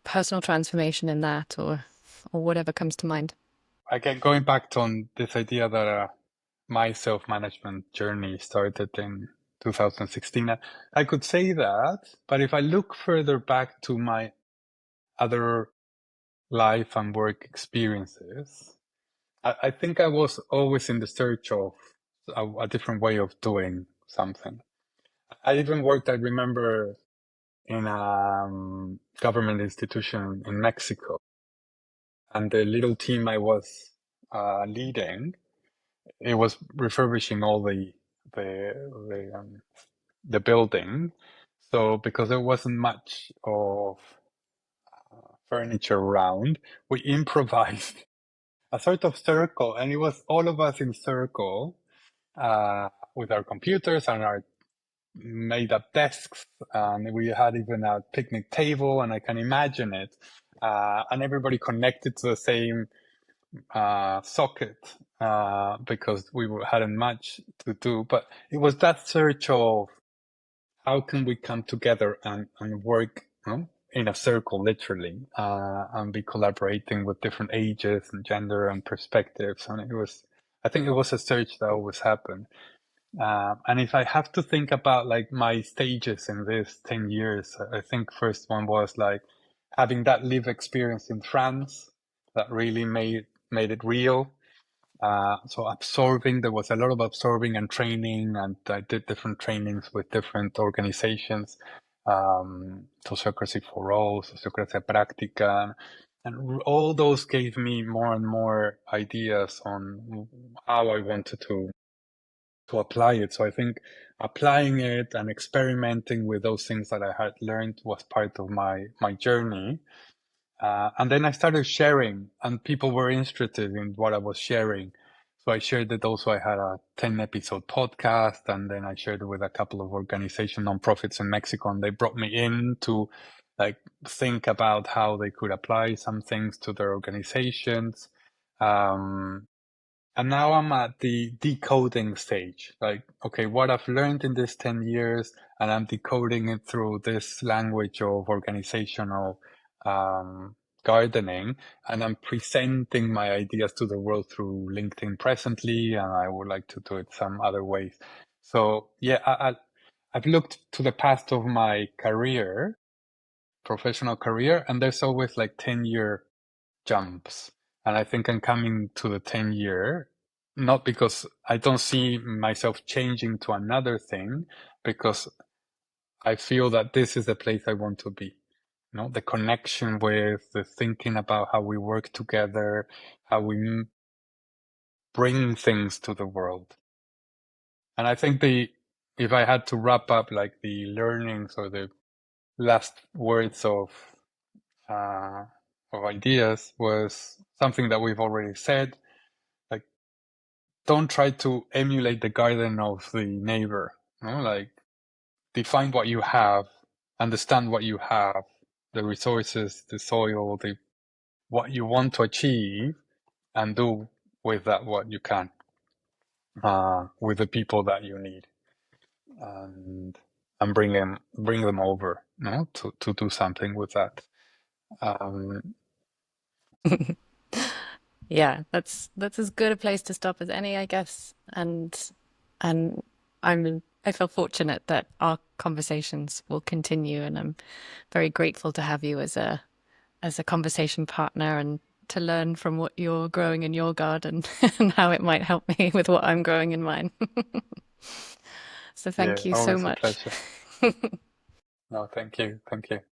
personal transformation in that, or whatever comes to mind. Again, going back to on this idea that my self-management journey started in 2016, I could say that, but if I look further back to my other life and work experiences, I think I was always in the search of a different way of doing something. I even worked, I remember, in a government institution in Mexico, and the little team I was leading, it was refurbishing all the building. So because there wasn't much of furniture around, we improvised a sort of circle, and it was all of us in circle with our computers and our made up desks, and we had even a picnic table, and I can imagine it, and everybody connected to the same socket because hadn't much to do. But it was that search of how can we come together and work, in a circle, literally, and be collaborating with different ages and gender and perspectives. And I think it was a search that always happened. And if I have to think about like my stages in this 10 years, I think first one was like having that live experience in France that really made it real. So there was a lot of absorbing and training, and I did different trainings with different organizations, Sociocracy for All, Sociocracia Práctica, And all those gave me more and more ideas on how I wanted to apply it. So I think applying it and experimenting with those things that I had learned was part of my journey. And then I started sharing, and people were interested in what I was sharing. So I shared it also. I had a 10 episode podcast, and then I shared it with a couple of organization nonprofits in Mexico, and they brought me in to like think about how they could apply some things to their organizations. Um, and now I'm at the decoding stage. Like, okay, what I've learned in these 10 years, and I'm decoding it through this language of organizational gardening. And I'm presenting my ideas to the world through LinkedIn presently, and I would like to do it some other ways. So, yeah, I've looked to the past of my career, professional career, and there's always like 10-year jumps. And I think I'm coming to the 10-year, not because I don't see myself changing to another thing, because I feel that this is the place I want to be. You know, the connection with, the thinking about how we work together, how we bring things to the world. And I think if I had to wrap up like the learnings or the last words uh, of ideas was something that we've already said. Like, don't try to emulate the garden of the neighbor. You know? Like, define what you have, understand what you have, the resources, the soil, what you want to achieve, and do with that what you can, with the people that you need, and bring them over, you know, to do something with that. Um, Yeah, that's as good a place to stop as any, I guess. And I feel fortunate that our conversations will continue, and I'm very grateful to have you as a conversation partner and to learn from what you're growing in your garden and how it might help me with what I'm growing in mine. So yeah, thank you so always a much. pleasure. No, thank you, thank you.